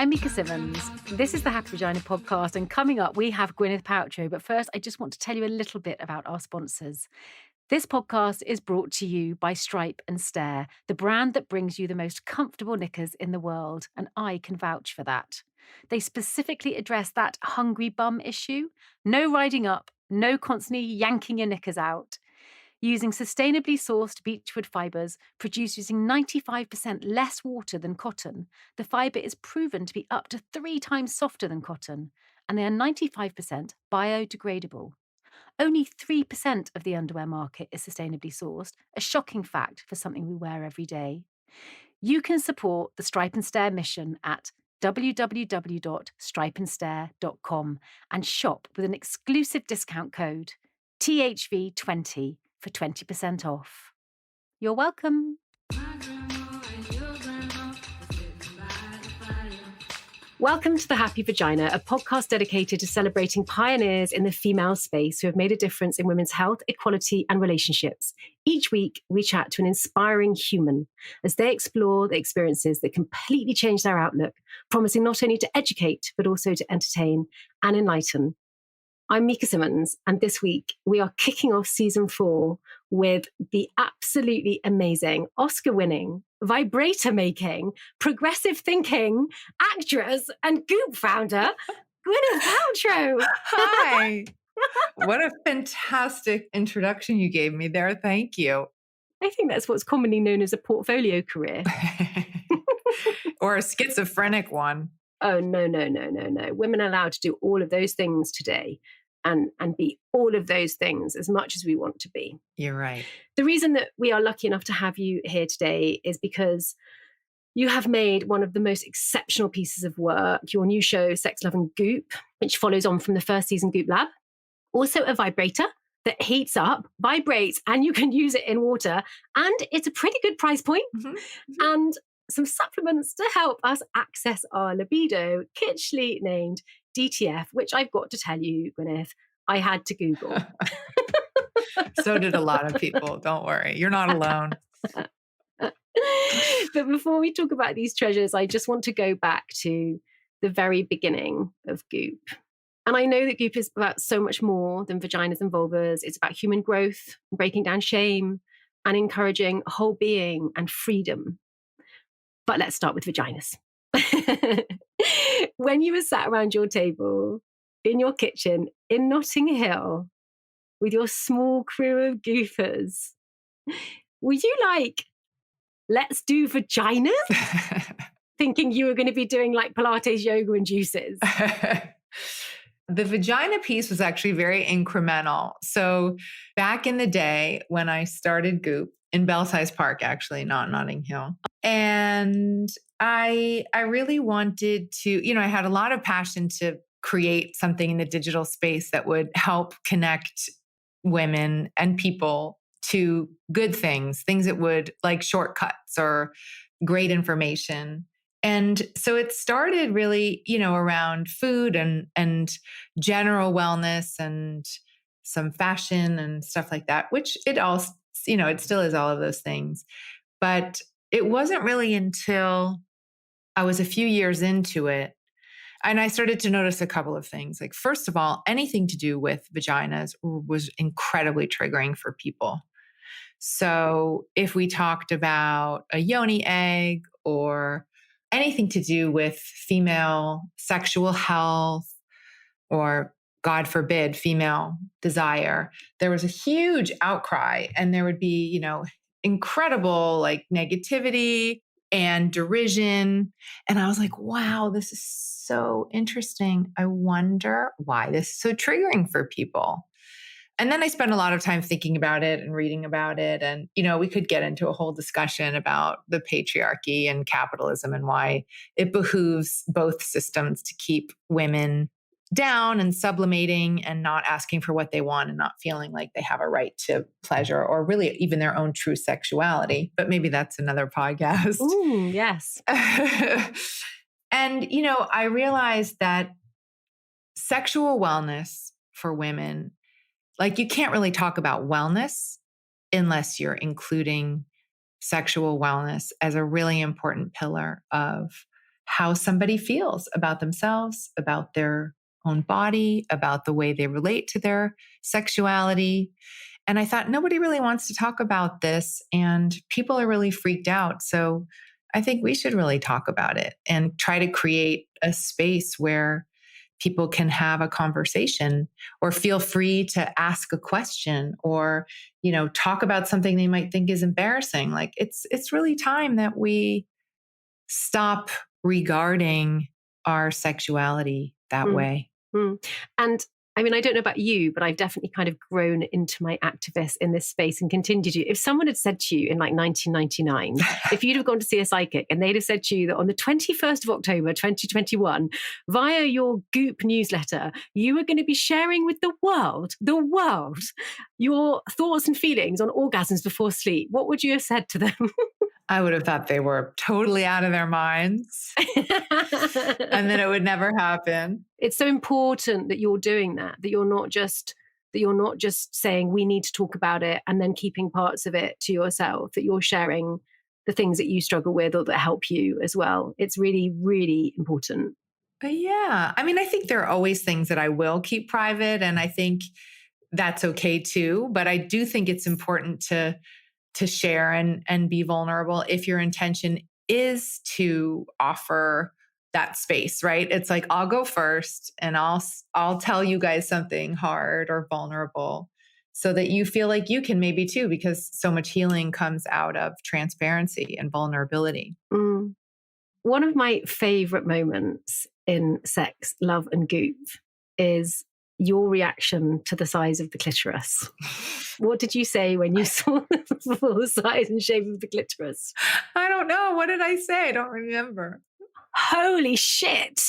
I'm Mika Simmons. This is the Happy Vagina podcast, and coming up, we have Gwyneth Paltrow. But first, I just want to tell you a little bit about our sponsors. This podcast is brought to you by Stripe and Stare, the brand that brings you the most comfortable knickers in the world, and I can vouch for that. They specifically address that hungry bum issue. No riding up, no constantly yanking your knickers out. Using sustainably sourced beechwood fibres produced using 95% less water than cotton, the fibre is proven to be up to 3 times softer than cotton, and they are 95% biodegradable. Only 3% of the underwear market is sustainably sourced, a shocking fact for something we wear every day. You can support the Stripe and Stare mission at www.stripeandstare.com and shop with an exclusive discount code THV20 for 20% off. You're welcome. Welcome to The Happy Vagina, a podcast dedicated to celebrating pioneers in the female space who have made a difference in women's health, equality, and relationships. Each week, we chat to an inspiring human as they explore the experiences that completely change their outlook, promising not only to educate, but also to entertain and enlighten. I'm Mika Simmons, and this week we are kicking off season 4 with the absolutely amazing, Oscar-winning, vibrator-making, progressive thinking actress and Goop founder, Gwyneth Paltrow. Hi. What a fantastic introduction you gave me there. Thank you. I think that's what's commonly known as a portfolio career. Or a schizophrenic one. Oh, no. Women are allowed to do all of those things today and be all of those things as much as we want to be. You're right. The reason that we are lucky enough to have you here today is because you have made one of the most exceptional pieces of work, your new show, Sex, Love and Goop, which follows on from the first season Goop Lab. Also a vibrator that heats up, vibrates, and you can use it in water. And it's a pretty good price point. Mm-hmm. And some supplements to help us access our libido, kitschly named DTF, which I've got to tell you, Gwyneth, I had to Google. So did a lot of people. Don't worry. You're not alone. But before we talk about these treasures, I just want to go back to the very beginning of Goop. And I know that Goop is about so much more than vaginas and vulvas. It's about human growth, breaking down shame, and encouraging whole being and freedom. But let's start with vaginas. When you were sat around your table in your kitchen in Notting Hill with your small crew of goofers, were you like, let's do vaginas? Thinking you were going to be doing like Pilates, yoga, and juices. The vagina piece was actually very incremental. So back in the day when I started Goop, in Belsize Park, actually, not Notting Hill. And I really wanted to, I had a lot of passion to create something in the digital space that would help connect women and people to good things that would like shortcuts or great information. And so it started really, around food and general wellness and some fashion and stuff like that, which it all, it still is all of those things. But it wasn't really until I was a few years into it and I started to notice a couple of things. Like, first of all, anything to do with vaginas was incredibly triggering for people. So if we talked about a yoni egg or anything to do with female sexual health or, God forbid, female desire, there was a huge outcry and there would be, incredible like negativity and derision. And I was like, wow, this is so interesting. I wonder why this is so triggering for people. And then I spent a lot of time thinking about it and reading about it. And, we could get into a whole discussion about the patriarchy and capitalism and why it behooves both systems to keep women down and sublimating and not asking for what they want and not feeling like they have a right to pleasure or really even their own true sexuality. But maybe that's another podcast. Ooh, yes. And, I realized that sexual wellness for women, like you can't really talk about wellness unless you're including sexual wellness as a really important pillar of how somebody feels about themselves, about their own body, about the way they relate to their sexuality. And I thought nobody really wants to talk about this, and people are really freaked out. So I think we should really talk about it and try to create a space where people can have a conversation or feel free to ask a question or, talk about something they might think is embarrassing. Like it's really time that we stop regarding our sexuality that Mm. way. And I mean, I don't know about you, but I've definitely kind of grown into my activist in this space and continue to. If someone had said to you in like 1999, if you'd have gone to see a psychic and they'd have said to you that on the 21st of October, 2021, via your Goop newsletter, you were going to be sharing with the world, your thoughts and feelings on orgasms before sleep, what would you have said to them? I would have thought they were totally out of their minds and then it would never happen. It's so important that you're doing that you're not just saying we need to talk about it and then keeping parts of it to yourself, that you're sharing the things that you struggle with or that help you as well. It's really, really important. But yeah, I mean, I think there are always things that I will keep private, and I think that's okay too. But I do think it's important to share and be vulnerable if your intention is to offer that space, right? It's like, I'll go first and I'll tell you guys something hard or vulnerable so that you feel like you can maybe too, because so much healing comes out of transparency and vulnerability. One of my favorite moments in sex, love, and Goop is your reaction to the size of the clitoris. What did you say when you saw the full size and shape of the clitoris? I don't know. What did I say? I don't remember. Holy shit.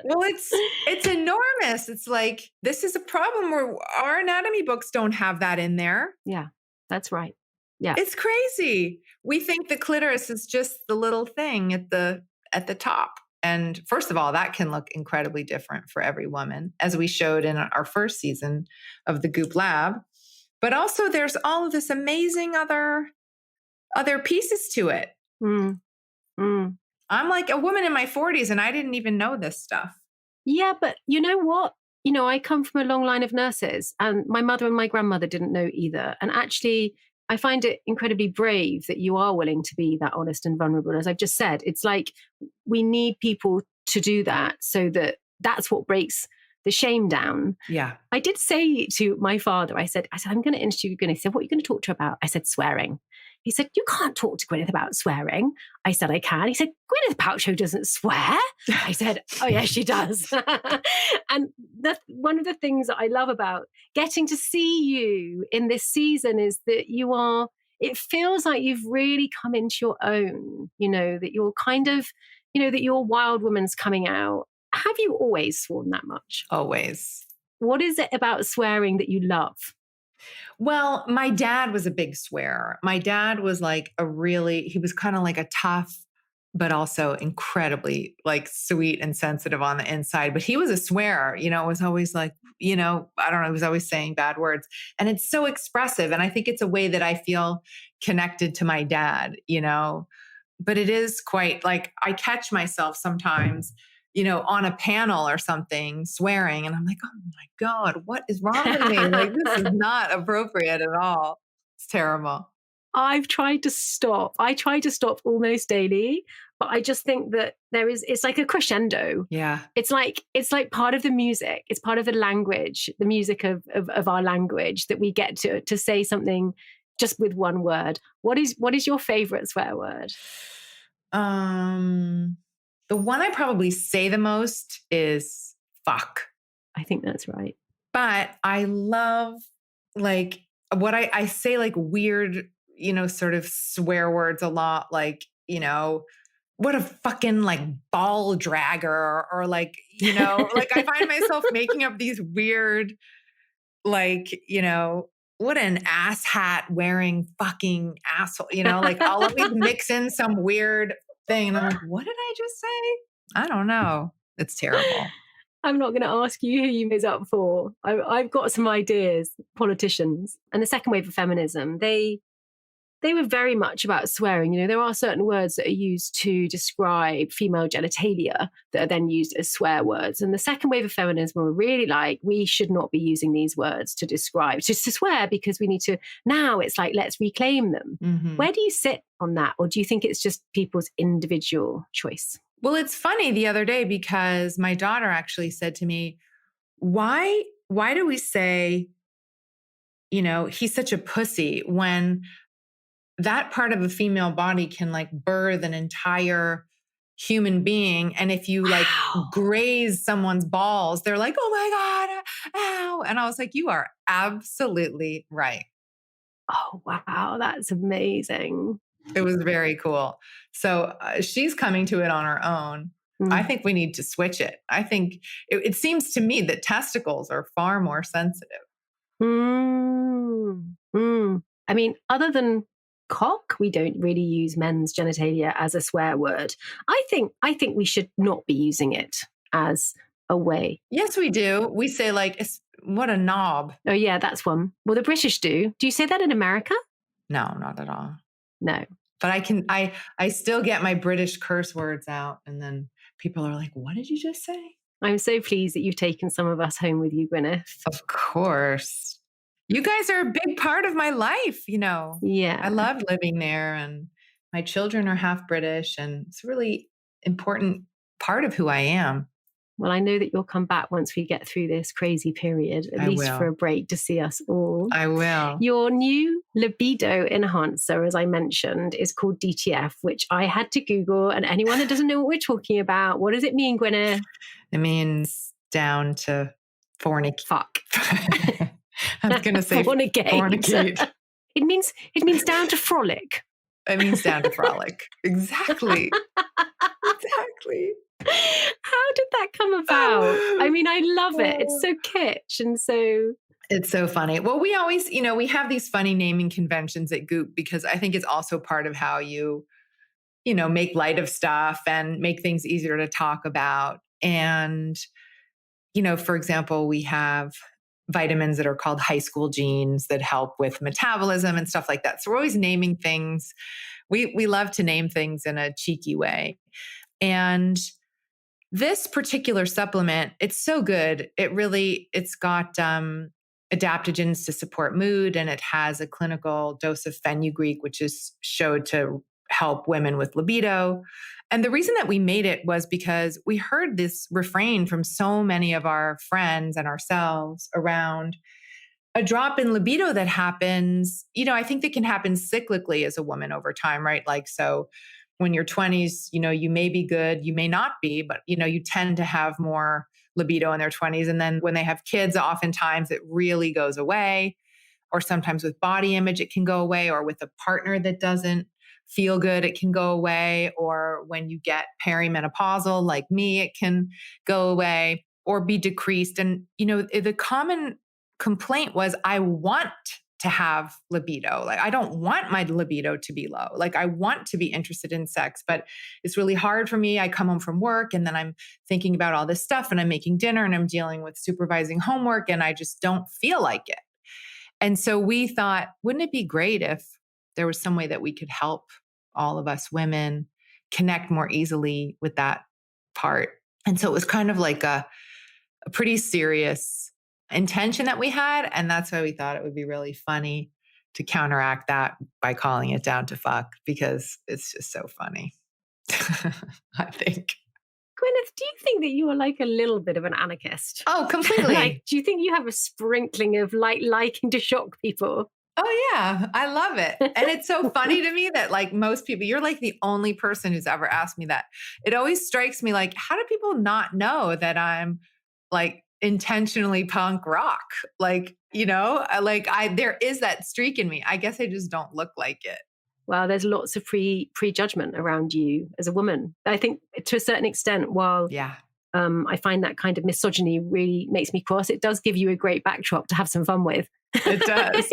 Well, it's enormous. It's like, this is a problem where our anatomy books don't have that in there. Yeah, that's right. Yeah. It's crazy. We think the clitoris is just the little thing at the top. And first of all, that can look incredibly different for every woman, as we showed in our first season of the Goop Lab. But also there's all of this amazing other pieces to it. I'm like a woman in my 40s and I didn't even know this stuff. Yeah, but you know what? I come from a long line of nurses, and my mother and my grandmother didn't know either. And actually, I find it incredibly brave that you are willing to be that honest and vulnerable. As I've just said, it's like we need people to do that, so that's what breaks the shame down. Yeah. I did say to my father, I said, I'm going to interview Gwyneth. He said, what are you going to talk to her about? I said, swearing. He said, you can't talk to Gwyneth about swearing. I said, I can. He said, Gwyneth Paltrow doesn't swear. I said, oh, yes, she does. And that's one of the things that I love about getting to see you in this season is that it feels like you've really come into your own, that you're kind of, that your wild woman's coming out. Have you always sworn that much? Always. What is it about swearing that you love? Well, my dad was a big swearer. My dad was like he was kind of like a tough, but also incredibly like sweet and sensitive on the inside. But he was a swearer, it was always like, I don't know, he was always saying bad words. And it's so expressive. And I think it's a way that I feel connected to my dad, but it is quite like I catch myself sometimes on a panel or something swearing. And I'm like, oh my God, what is wrong with me? Like, this is not appropriate at all. It's terrible. I've tried to stop. I try to stop almost daily, but I just think that it's like a crescendo. Yeah. It's like part of the music. It's part of the language, the music of our language, that we get to say something just with one word. What is your favorite swear word? The one I probably say the most is fuck. I think that's right. But I love like what I say, like weird, sort of swear words a lot. Like, what a fucking like ball dragger, or like, like I find myself making up these weird, like, what an ass hat wearing fucking asshole, like I'll always mix in some weird thing. And I'm like, what did I just say? I don't know. It's terrible. I'm not going to ask you who you was up for. I've got some ideas. Politicians and the second wave of feminism, they they were very much about swearing. You know, there are certain words that are used to describe female genitalia that are then used as swear words. And the second wave of feminism were really like, we should not be using these words to describe, just to swear, because we need to, now it's like, let's reclaim them. Mm-hmm. Where do you sit on that? Or do you think it's just people's individual choice? Well, it's funny the other day because my daughter actually said to me, why do we say, you know, he's such a pussy when that part of a female body can like birth an entire human being. And if you like graze someone's balls, they're like, oh my God, ow. And I was like, you are absolutely right. Oh, wow. That's amazing. It was very cool. So she's coming to it on her own. I think we need to switch it. I think it seems to me that testicles are far more sensitive. I mean, other than cock, we don't really use men's genitalia as a swear word. I think we should not be using it as a way. Yes, we do. We say like, what a knob. Oh yeah, that's one. Well, the British do. Do you say that in America? No, not at all. No. But I still get my British curse words out, and then people are like, what did you just say? I'm so pleased that you've taken some of us home with you, Gwyneth. Of course. You guys are a big part of my life, you know. Yeah. I love living there, and my children are half British, and it's a really important part of who I am. Well, I know that you'll come back once we get through this crazy period, at least for a break, to see us all. I will. Your new libido enhancer, as I mentioned, is called DTF, which I had to Google. And anyone that doesn't know what we're talking about, what does it mean, Gwyneth? It means down to fornicate. Fuck. I was going to say fornicate. It means down to frolic. It means down to frolic. Exactly. Exactly. How did that come about? I mean, I love it. It's so kitsch and so... It's so funny. Well, we always, you know, we have these funny naming conventions at Goop because I think it's also part of how you know, make light of stuff and make things easier to talk about. And, you know, for example, we have vitamins that are called high school genes that help with metabolism and stuff like that. So we're always naming things. We love to name things in a cheeky way. And this particular supplement, it's so good. It's got adaptogens to support mood, and it has a clinical dose of fenugreek, which is showed to help women with libido. And the reason that we made it was because we heard this refrain from so many of our friends and ourselves around a drop in libido that happens, you know, I think that can happen cyclically as a woman over time, right? Like, so when you're 20s, you know, you may be good, you may not be, but, you know, you tend to have more libido in their 20s. And then when they have kids, oftentimes it really goes away. Or sometimes with body image, it can go away. Or with a partner that doesn't feel good, it can go away. Or when you get perimenopausal, like me, it can go away or be decreased. And, you know, the common complaint was, I want to have libido. Like, I don't want my libido to be low. Like, I want to be interested in sex, but it's really hard for me. I come home from work and then I'm thinking about all this stuff and I'm making dinner and I'm dealing with supervising homework and I just don't feel like it. And so we thought, wouldn't it be great if there was some way that we could help all of us women connect more easily with that part? And so it was kind of like a pretty serious intention that we had. And that's why we thought it would be really funny to counteract that by calling it down to fuck, because it's just so funny. I think. Gwyneth, do you think that you are like a little bit of an anarchist? Oh, completely. Like, do you think you have a sprinkling of liking to shock people? Oh yeah, I love it. And it's so funny to me that like most people, you're like the only person who's ever asked me that. It always strikes me like, how do people not know that I'm like intentionally punk rock? Like, you know, there is that streak in me. I guess I just don't look like it. Well, there's lots of prejudgment around you as a woman. I think to a certain extent, while I find that kind of misogyny really makes me cross, it does give you a great backdrop to have some fun with. It does.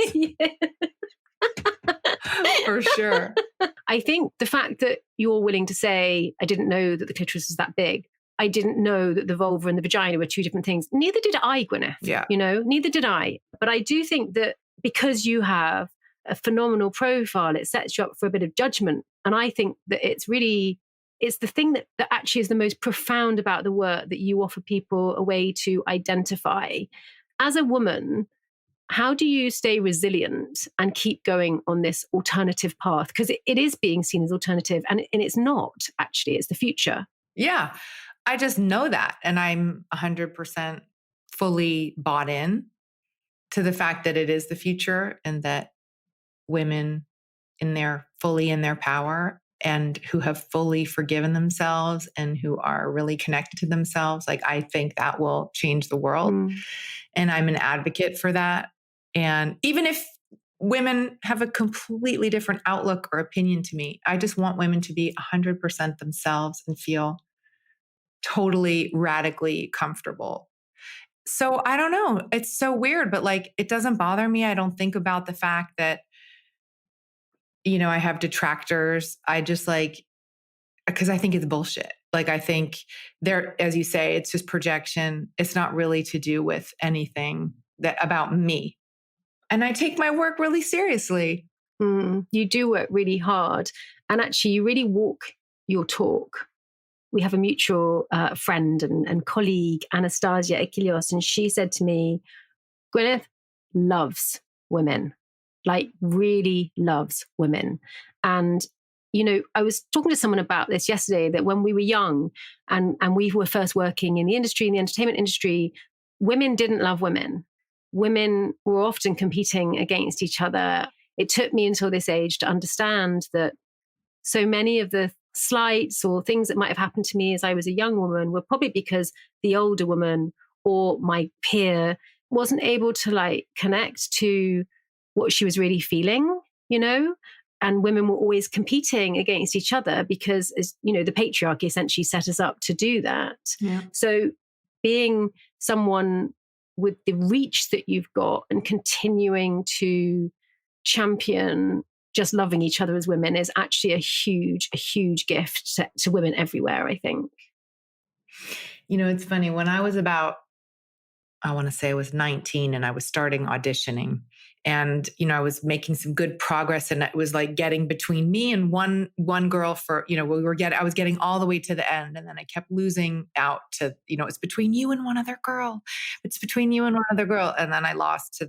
For sure. I think the fact that you're willing to say, I didn't know that the clitoris was that big. I didn't know that the vulva and the vagina were two different things. Neither did I, Gwyneth. Yeah. You know, neither did I. But I do think that because you have a phenomenal profile. It sets you up for a bit of judgment. And I think that it's the thing that actually is the most profound about the work, that you offer people a way to identify. As a woman, how do you stay resilient and keep going on this alternative path? Because it is being seen as alternative, and it's not actually, it's the future. Yeah, I just know that. And I'm 100% fully bought in to the fact that it is the future, and that women fully in their power, and who have fully forgiven themselves and who are really connected to themselves, like, I think that will change the world. And I'm an advocate for that. And even if women have a completely different outlook or opinion to me, I just want women to be 100% themselves and feel totally radically comfortable. So I don't know. It's so weird, but like, it doesn't bother me. I don't think about the fact that, I have detractors. I just because I think it's bullshit. Like, I think as you say, it's just projection. It's not really to do with anything about me. And I take my work really seriously. You do work really hard. And actually, you really walk your talk. We have a mutual friend and colleague, Anastasia Ekilios, and she said to me, Gwyneth loves women, like really loves women. And, I was talking to someone about this yesterday, that when we were young and we were first working in the industry, in the entertainment industry, women didn't love women. Women were often competing against each other. It took me until this age to understand that so many of the slights or things that might have happened to me as I was a young woman were probably because the older woman or my peer wasn't able to connect to what she was really feeling, and women were always competing against each other because, the patriarchy essentially set us up to do that. Yeah. So being someone with the reach that you've got and continuing to champion just loving each other as women is actually a huge gift to women everywhere, I think. It's funny. When I was I want to say I was 19, and I was starting auditioning, and, I was making some good progress, and it was like getting between me and one girl for, I was getting all the way to the end. And then I kept losing out to, it's between you and one other girl. It's between you and one other girl. And then I lost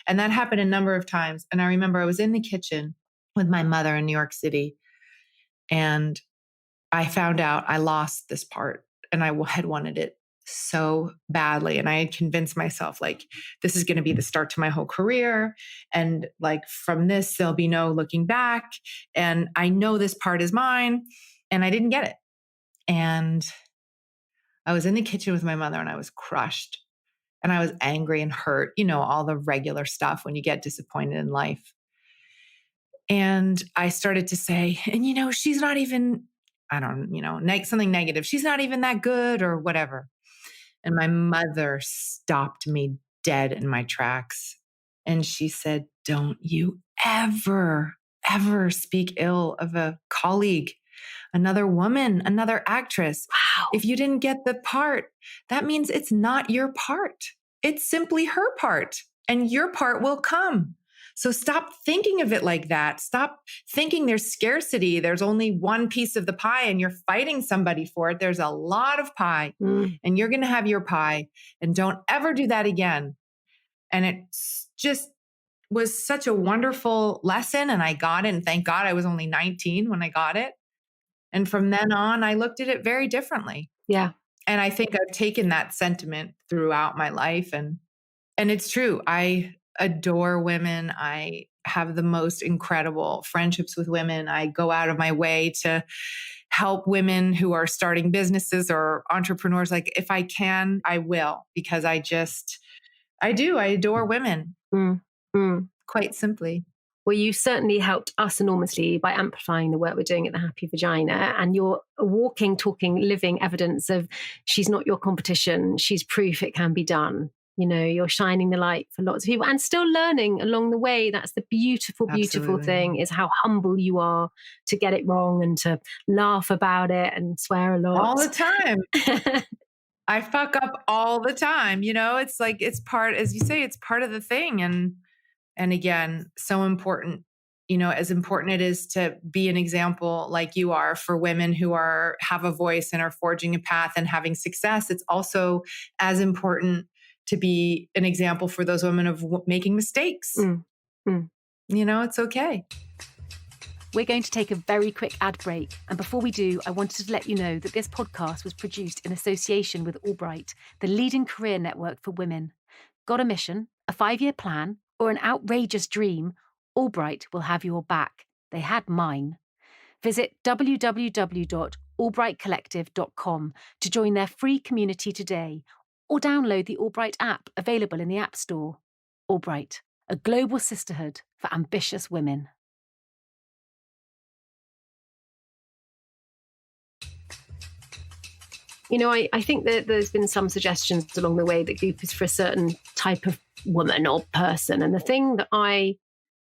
and that happened a number of times. And I remember I was in the kitchen with my mother in New York City, and I found out I lost this part, and I had wanted it so badly. And I had convinced myself, this is going to be the start to my whole career. And from this, there'll be no looking back. And I know this part is mine. And I didn't get it. And I was in the kitchen with my mother, and I was crushed, and I was angry and hurt, all the regular stuff when you get disappointed in life. And I started to say, and she's not even, something negative. She's not even that good or whatever. And my mother stopped me dead in my tracks. And she said, don't you ever speak ill of a colleague, another woman, another actress. Wow. If you didn't get the part, that means it's not your part. It's simply her part, and your part will come. So stop thinking of it like that. Stop thinking there's scarcity. There's only one piece of the pie and you're fighting somebody for it. There's a lot of pie and you're going to have your pie, and don't ever do that again. And it just was such a wonderful lesson, and I got it. And thank God I was only 19 when I got it. And from then on, I looked at it very differently. Yeah. And I think I've taken that sentiment throughout my life. And it's true. I adore women. I have the most incredible friendships with women. I go out of my way to help women who are starting businesses or entrepreneurs. If I can, I will, because I adore women. Quite simply. Well, you certainly helped us enormously by amplifying the work we're doing at the Happy Vagina. And you're a walking, talking, living evidence of she's not your competition. She's proof it can be done. You're shining the light for lots of people and still learning along the way. That's the beautiful thing, is how humble you are to get it wrong and to laugh about it and swear a lot. All the time. I fuck up all the time. It's part, as you say, it's part of the thing. And And again, so important, as important it is to be an example like you are for women who have a voice and are forging a path and having success. It's also as important to be an example for those women of making mistakes. It's okay. We're going to take a very quick ad break. And before we do, I wanted to let you know that this podcast was produced in association with AllBright, the leading career network for women. Got a mission, a 5-year plan, or an outrageous dream? AllBright will have your back. They had mine. Visit www.allbrightcollective.com to join their free community today, or download the AllBright app available in the App Store. AllBright, a global sisterhood for ambitious women. I think that there's been some suggestions along the way that Goop is for a certain type of woman or person. And the thing that I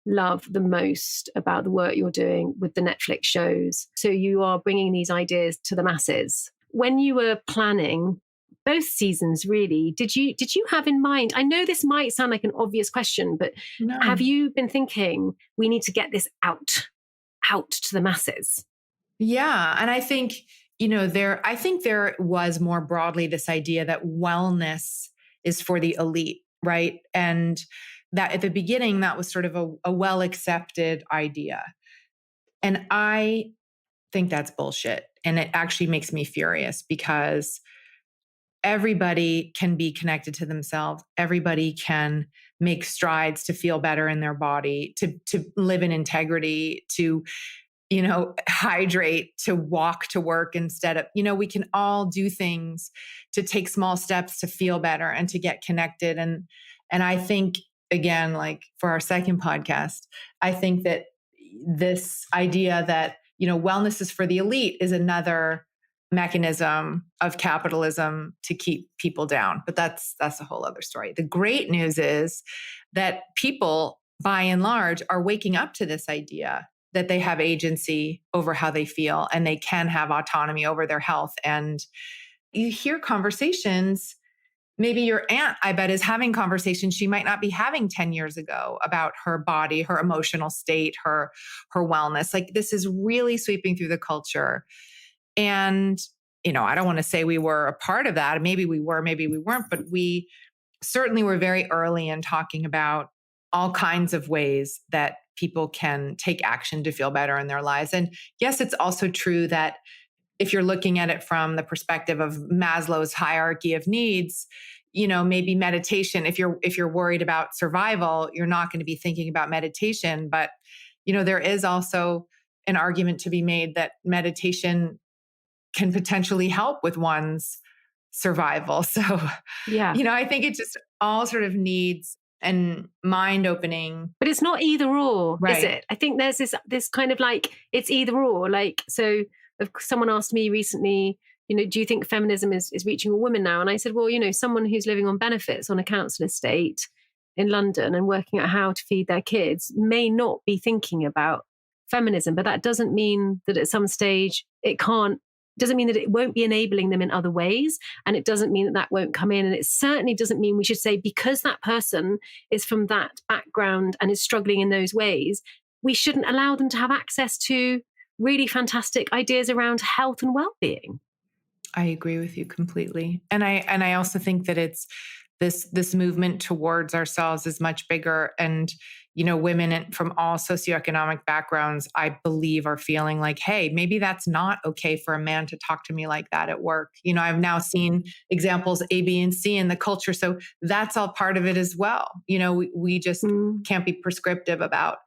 love the most about the work you're doing with the Netflix shows, so you are bringing these ideas to the masses. When you were planning both seasons, really, did you have in mind, I know this might sound like an obvious question, but have you been thinking we need to get this out to the masses? Yeah. And I think, there was more broadly this idea that wellness is for the elite, right? And that at the beginning, that was sort of a well-accepted idea. And I think that's bullshit. And it actually makes me furious because everybody can be connected to themselves. Everybody can make strides to feel better in their body, to live in integrity, to hydrate, to walk to work instead of, we can all do things to take small steps to feel better and to get connected. And I think, again, like for our second podcast, I think that this idea that, wellness is for the elite is another mechanism of capitalism to keep people down. But that's a whole other story. The great news is that people, by and large, are waking up to this idea that they have agency over how they feel and they can have autonomy over their health. And you hear conversations, maybe your aunt, I bet, is having conversations she might not be having 10 years ago about her body, her emotional state, her wellness. Like, this is really sweeping through the culture. And, I don't want to say we were a part of that. Maybe we were, maybe we weren't, but we certainly were very early in talking about all kinds of ways that people can take action to feel better in their lives. And yes, it's also true that if you're looking at it from the perspective of Maslow's hierarchy of needs, maybe meditation, if you're worried about survival, you're not going to be thinking about meditation. But, there is also an argument to be made that meditation can potentially help with one's survival. So, yeah, I think it just all sort of needs and mind opening. But it's not either or, right. Is it? I think there's this kind of like, it's either or. Like, so if someone asked me recently, do you think feminism is reaching all women now? And I said, well, someone who's living on benefits on a council estate in London and working out how to feed their kids may not be thinking about feminism, but that doesn't mean that at some stage doesn't mean that it won't be enabling them in other ways. And it doesn't mean that won't come in. And it certainly doesn't mean we should say, because that person is from that background and is struggling in those ways, we shouldn't allow them to have access to really fantastic ideas around health and well-being. I agree with you completely. And I also think that it's this movement towards ourselves is much bigger. And, women from all socioeconomic backgrounds, I believe, are feeling like, hey, maybe that's not okay for a man to talk to me like that at work. I've now seen examples A, B, and C in the culture. So that's all part of it as well. We just can't be prescriptive about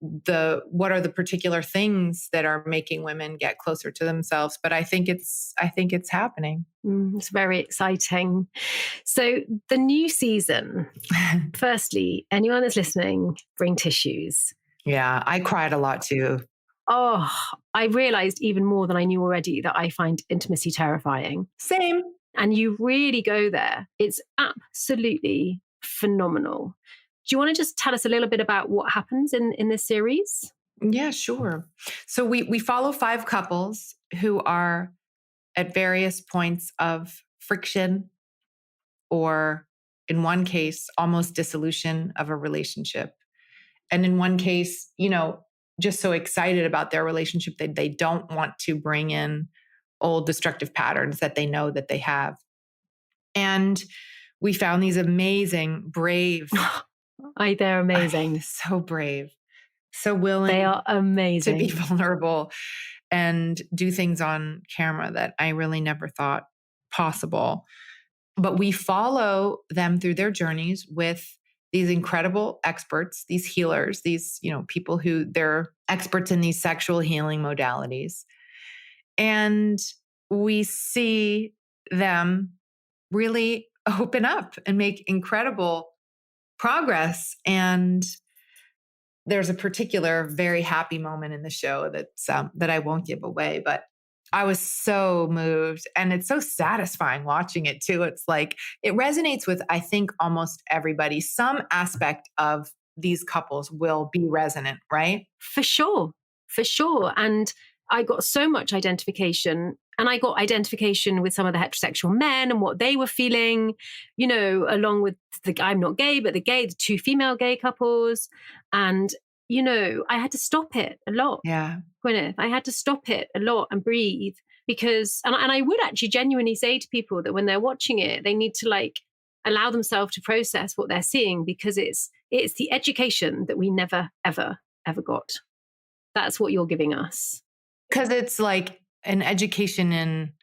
what are the particular things that are making women get closer to themselves. But I think it's happening. It's very exciting. So the new season, firstly, anyone that's listening, bring tissues. Yeah, I cried a lot too. Oh, I realized even more than I knew already that I find intimacy terrifying. Same. And you really go there. It's absolutely phenomenal. Do you want to just tell us a little bit about what happens in this series? Yeah, sure. So we follow 5 couples who are at various points of friction, or in one case, almost dissolution of a relationship. And in one case, just so excited about their relationship that they don't want to bring in old destructive patterns that they know that they have. And we found these amazing, brave. They're amazing. So brave, so willing. They are amazing to be vulnerable and do things on camera that I really never thought possible. But we follow them through their journeys with these incredible experts, these healers, these, people who they're experts in these sexual healing modalities. And we see them really open up and make incredible progress. And there's a particular very happy moment in the show that's that I won't give away, but I was so moved, and it's so satisfying watching it too. It's like, it resonates with, I think, almost everybody. Some aspect of these couples will be resonant, right? For sure. And I got so much identification, and I got identification with some of the heterosexual men and what they were feeling, along with I'm not gay, but the two female gay couples. And, I had to stop it a lot. Yeah. Gwyneth, I had to stop it a lot and breathe, because, and I would actually genuinely say to people that when they're watching it, they need to allow themselves to process what they're seeing, because it's the education that we never, ever, ever got. That's what you're giving us. Because it's like an education in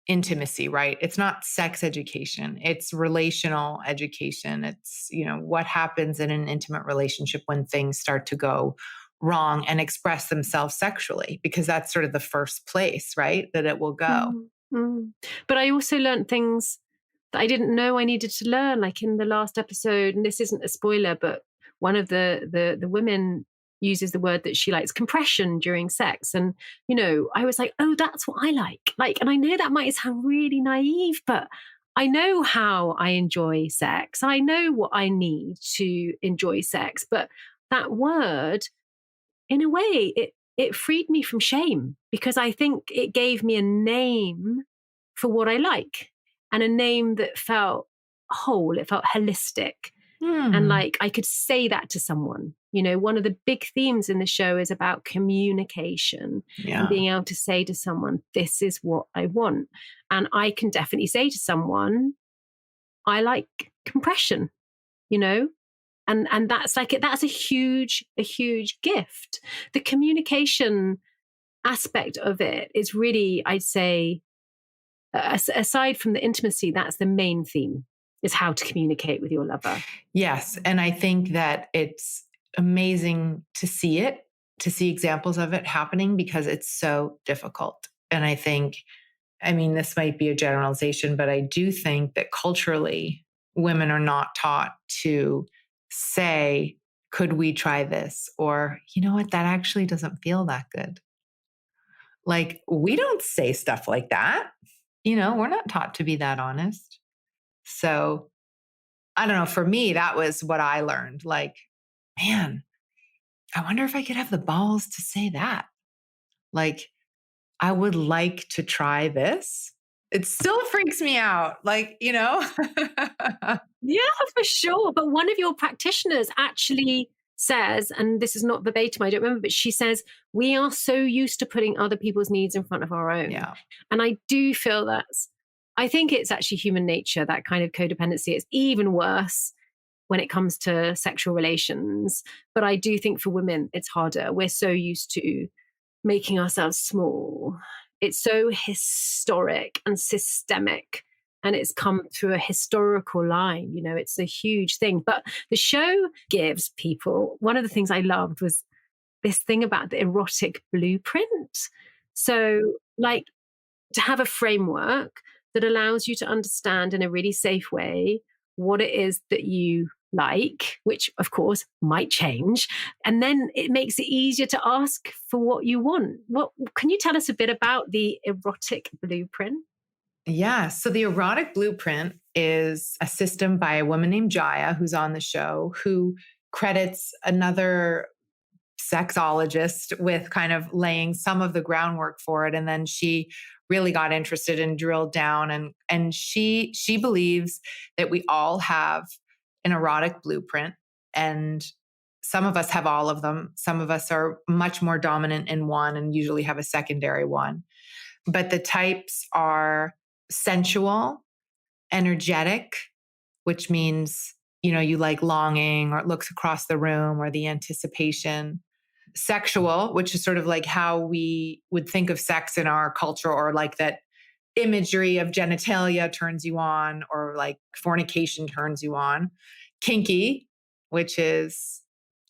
intimacy, right? It's not sex education. It's relational education. It's, what happens in an intimate relationship when things start to go wrong and express themselves sexually, because that's sort of the first place, right, that it will go. Mm-hmm. But I also learned things that I didn't know I needed to learn, like in the last episode, and this isn't a spoiler, but one of the women uses the word that she likes, compression during sex. And, I was like, oh, that's what I like, and I know that might sound really naive, but I know how I enjoy sex. I know what I need to enjoy sex. But that word, in a way, it freed me from shame, because I think it gave me a name for what I like, and a name that felt whole. It felt holistic. And I could say that to someone. One of the big themes in the show is about communication, and being able to say to someone, this is what I want. And I can definitely say to someone, I like compression, and that's that's a huge gift. The communication aspect of it is really, I'd say, aside from the intimacy, that's the main theme, is how to communicate with your lover. Yes. And I think that it's amazing to see examples of it happening, because it's so difficult. And I think, this might be a generalization, but I do think that culturally, women are not taught to say, could we try this? Or, you know what, that actually doesn't feel that good. We don't say stuff like that. We're not taught to be that honest. So I don't know, for me, that was what I learned. Man, I wonder if I could have the balls to say that. I would like to try this. It still freaks me out. Yeah, for sure. But one of your practitioners actually says, and this is not verbatim, I don't remember, but she says, we are so used to putting other people's needs in front of our own. Yeah. And I do feel I think it's actually human nature, that kind of codependency. It's even worse when it comes to sexual relations. But I do think for women, it's harder. We're so used to making ourselves small. It's so historic and systemic, and it's come through a historical line. It's a huge thing. But the show gives people, one of the things I loved was this thing about the erotic blueprint. So to have a framework that allows you to understand in a really safe way what it is that you like, which of course might change. And then it makes it easier to ask for what you want. What can you tell us a bit about the erotic blueprint? Yeah. So the erotic blueprint is a system by a woman named Jaya, who's on the show, who credits another sexologist with kind of laying some of the groundwork for it. And then she really got interested and drilled down. And she believes that we all have an erotic blueprint, and some of us have all of them. Some of us are much more dominant in one and usually have a secondary one. But the types are sensual, energetic, which means, you like longing or it looks across the room or the anticipation. Sexual, which is sort of like how we would think of sex in our culture, or like that imagery of genitalia turns you on, or like fornication turns you on. Kinky, which is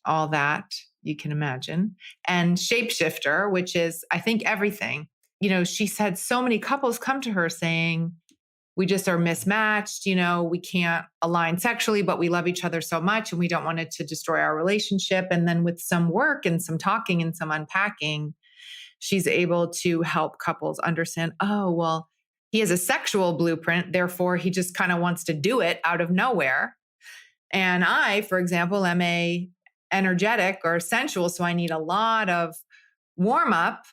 all that you can imagine. And shapeshifter, which is, I think, everything. She said so many couples come to her saying, we just are mismatched, we can't align sexually, but we love each other so much and we don't want it to destroy our relationship. And then with some work and some talking and some unpacking, she's able to help couples understand, oh, well, he has a sexual blueprint, therefore he just kind of wants to do it out of nowhere. And I, for example, am a energetic or sensual, so I need a lot of warm up.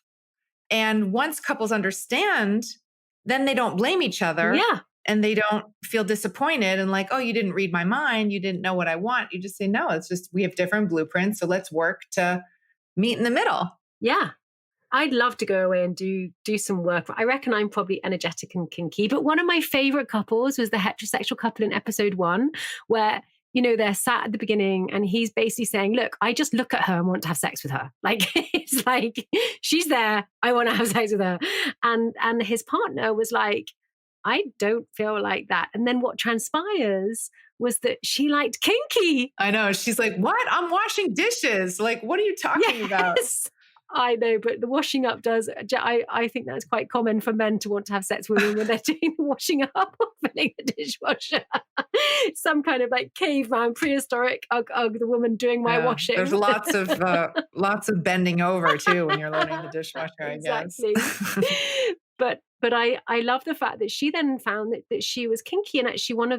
And once couples understand, then they don't blame each other. Yeah. And they don't feel disappointed and like, oh, you didn't read my mind. You didn't know what I want. You just say, no, it's just, we have different blueprints. So let's work to meet in the middle. Yeah. I'd love to go away and do some work. I reckon I'm probably energetic and kinky. But one of my favorite couples was the heterosexual couple in episode 1, where, they're sat at the beginning and he's basically saying, look, I just look at her and want to have sex with her. Like, it's like, she's there. I want to have sex with her. And his partner was like, I don't feel like that. And then what transpires was that she liked kinky. I know. She's like, what? I'm washing dishes. Like, what are you talking about? I know, but the washing up does, I think that's quite common for men to want to have sex with women when they're doing the washing up or filling the dishwasher. Some kind of like caveman, prehistoric, the woman doing my washing. There's lots of bending over too when you're loading the dishwasher, I exactly. guess. But I love the fact that she then found that she was kinky, and actually one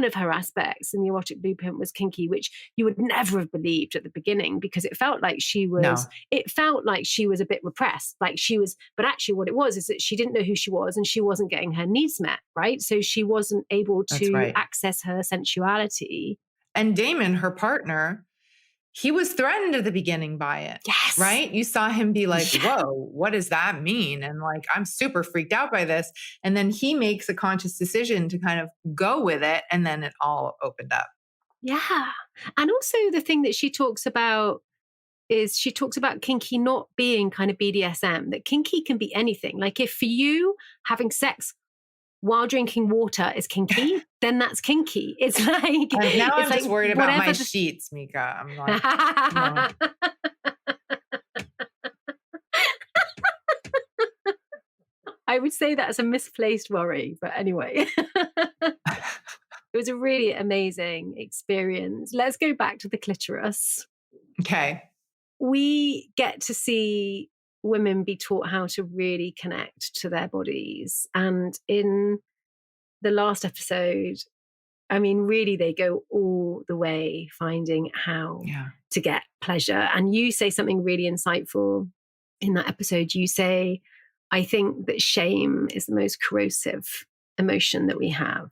of her aspects in the Erotic Blueprint was kinky, which you would never have believed at the beginning, because it felt like she was a bit repressed. Like she was, but actually what it was is that she didn't know who she was and she wasn't getting her needs met, right? So she wasn't able to access her sensuality. And Damon, her partner, he was threatened at the beginning by it. Yes. Right? You saw him be like, whoa, what does that mean? And like, I'm super freaked out by this. And then he makes a conscious decision to kind of go with it. And then it all opened up. Yeah. And also the thing that she talks about is she talks about kinky not being kind of BDSM, that kinky can be anything. Like if for you having sex while drinking water is kinky, then that's kinky. It's like... Now I'm like just worried about my sheets, Mika. I'm like... I would say that's a misplaced worry, but anyway. It was a really amazing experience. Let's go back to the clitoris. Okay. We get to see women be taught how to really connect to their bodies. And in the last episode, I mean, really, they go all the way finding how to get pleasure. And you say something really insightful in that episode. You say, I think that shame is the most corrosive emotion that we have.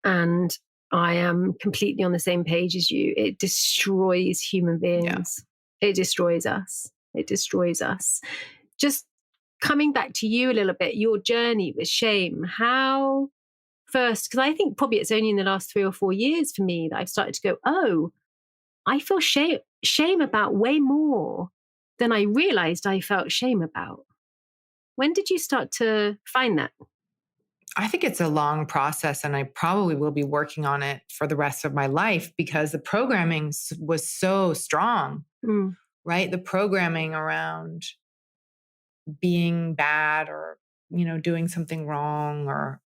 And I am completely on the same page as you. It destroys human beings. Yeah. It destroys us. It destroys us. Just coming back to you a little bit, your journey with shame, how first, because I think probably it's only in the last 3 or 4 years for me that I've started to go, oh, I feel shame about way more than I realized I felt shame about. When did you start to find that? I think it's a long process, and I probably will be working on it for the rest of my life, because the programming was so strong, right? The programming around being bad or, doing something wrong or,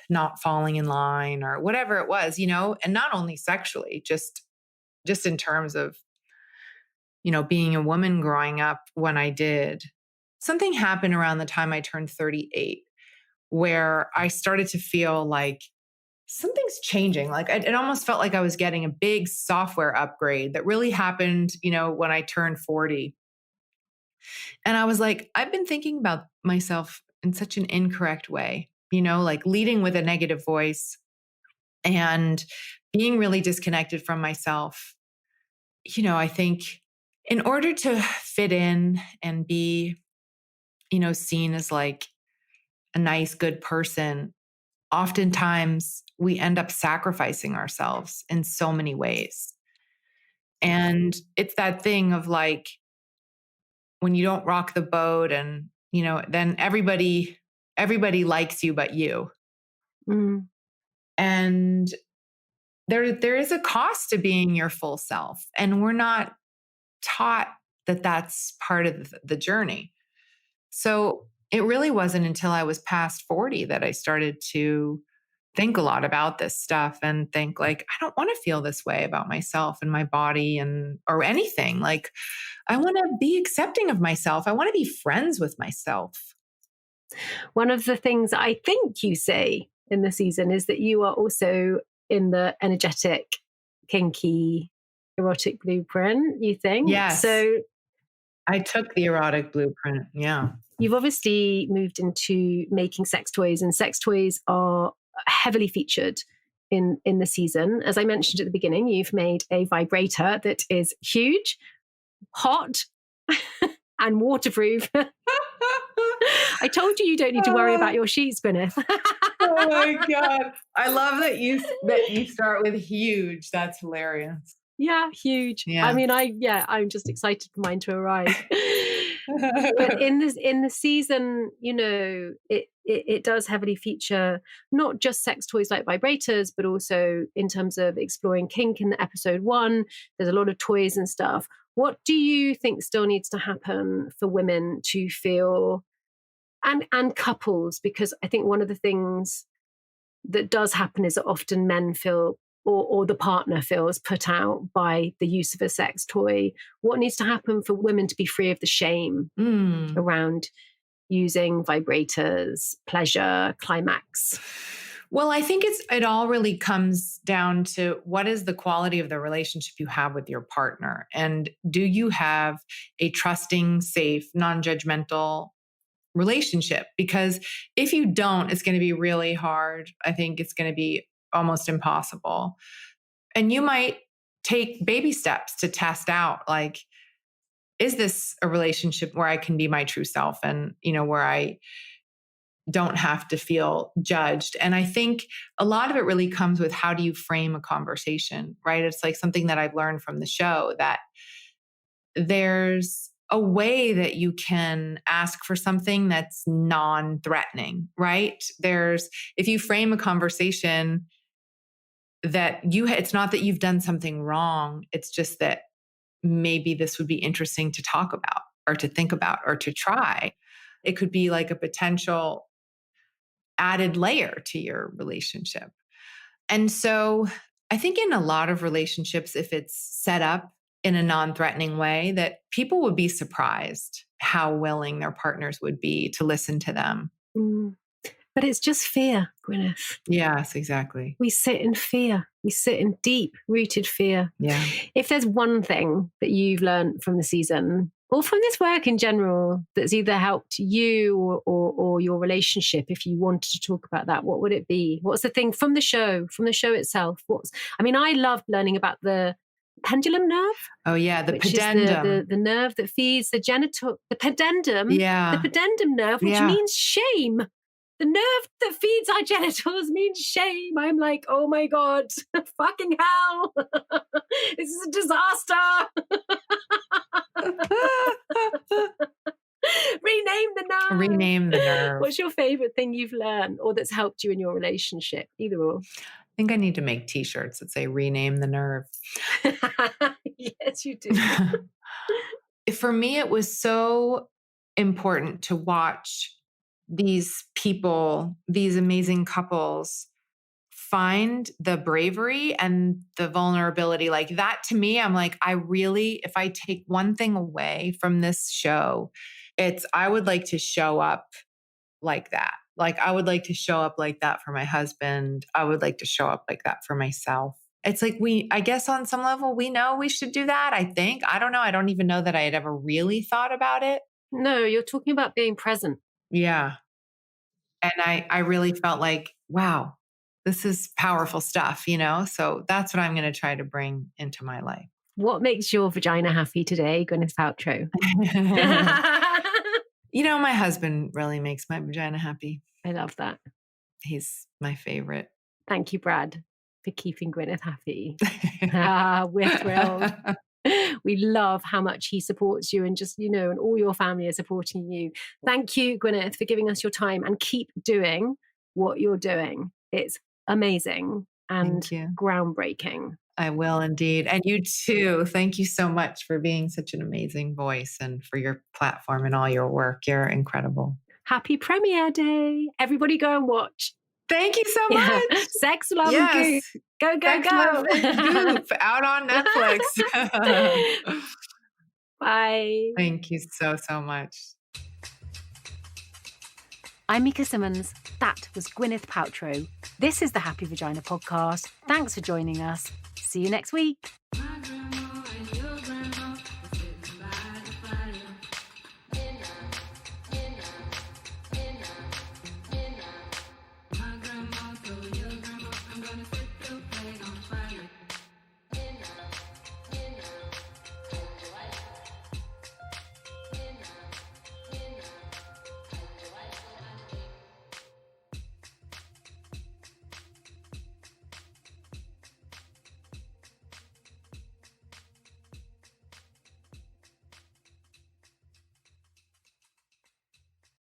not falling in line or whatever it was, and not only sexually, just in terms of, being a woman growing up. When I did, something happened around the time I turned 38, where I started to feel like something's changing. Like it almost felt like I was getting a big software upgrade that really happened, when I turned 40. And I was like, I've been thinking about myself in such an incorrect way, like leading with a negative voice and being really disconnected from myself I think in order to fit in and be, seen as like a nice, good person, oftentimes we end up sacrificing ourselves in so many ways. And it's that thing of like, when you don't rock the boat and, then everybody likes you but you. Mm. And there is a cost to being your full self. And we're not taught that that's part of the journey. So it really wasn't until I was past 40 that I started to think a lot about this stuff and think like, I don't want to feel this way about myself and my body or anything. Like, I want to be accepting of myself. I want to be friends with myself. One of the things I think you say in the season is that you are also in the energetic, kinky, erotic blueprint, you think? Yes. So I took the erotic blueprint. Yeah. You've obviously moved into making sex toys, and sex toys are heavily featured in the season. As I mentioned at the beginning, you've made a vibrator that is huge, hot, and waterproof. I told you don't need to worry about your sheets, Gwyneth. Oh my God. I love that you start with huge. That's hilarious. Yeah, huge. Yeah. I mean, I'm just excited for mine to arrive. But in the season, it does heavily feature not just sex toys like vibrators, but also in terms of exploring kink in episode 1. There's a lot of toys and stuff. What do you think still needs to happen for women to feel, and couples? Because I think one of the things that does happen is that often men feel, or the partner feels put out by the use of a sex toy. What needs to happen for women to be free of the shame around using vibrators, pleasure, climax? Well, I think it all really comes down to what is the quality of the relationship you have with your partner? And do you have a trusting, safe, non-judgmental relationship? Because if you don't, it's going to be really hard. I think it's going to be almost impossible. And you might take baby steps to test out, like, is this a relationship where I can be my true self and, where I don't have to feel judged? And I think a lot of it really comes with how do you frame a conversation, right? It's like something that I've learned from the show, that there's a way that you can ask for something that's non-threatening, right? If you frame a conversation that it's not that you've done something wrong, it's just that maybe this would be interesting to talk about or to think about or to try. It could be like a potential added layer to your relationship. And so I think in a lot of relationships, if it's set up in a non-threatening way, that people would be surprised how willing their partners would be to listen to them. But it's just fear, Gwyneth. Yes, exactly. We sit in fear. We sit in deep-rooted fear. Yeah. If there's one thing that you've learned from the season, or from this work in general, that's either helped you or your relationship, if you wanted to talk about that, what would it be? What's the thing from the show itself? I loved learning about the pendulum nerve. Oh yeah, the which pudendum. Is the nerve that feeds the genital, the pudendum. Yeah. The pudendum nerve, which means shame. The nerve that feeds our genitals means shame. I'm like, oh my God, fucking hell. This is a disaster. Rename the nerve. Rename the nerve. What's your favorite thing you've learned or that's helped you in your relationship? Either or. I think I need to make t-shirts that say rename the nerve. Yes, you do. For me, it was so important to watch these people, these amazing couples, find the bravery and the vulnerability. Like that to me, I'm like, if I take one thing away from this show, I would like to show up like that. Like I would like to show up like that for my husband. I would like to show up like that for myself. It's like I guess on some level, we know we should do that. I think. I don't know. I don't even know that I had ever really thought about it. No, you're talking about being present. Yeah. And I really felt like, wow, this is powerful stuff, So that's what I'm going to try to bring into my life. What makes your vagina happy today, Gwyneth Paltrow? My husband really makes my vagina happy. I love that. He's my favorite. Thank you, Brad, for keeping Gwyneth happy. We're thrilled. We love how much he supports you and just, and all your family are supporting you. Thank you, Gwyneth, for giving us your time, and keep doing what you're doing. It's amazing and groundbreaking. I will indeed. And you too. Thank you so much for being such an amazing voice and for your platform and all your work. You're incredible. Happy premiere day. Everybody go and watch. Thank you so much. Sex, Love, and Goop. Go, go, Sex, go. Love, and Goop out on Netflix. Bye. Thank you so much. I'm Mika Simmons. That was Gwyneth Paltrow. This is the Happy Vagina podcast. Thanks for joining us. See you next week.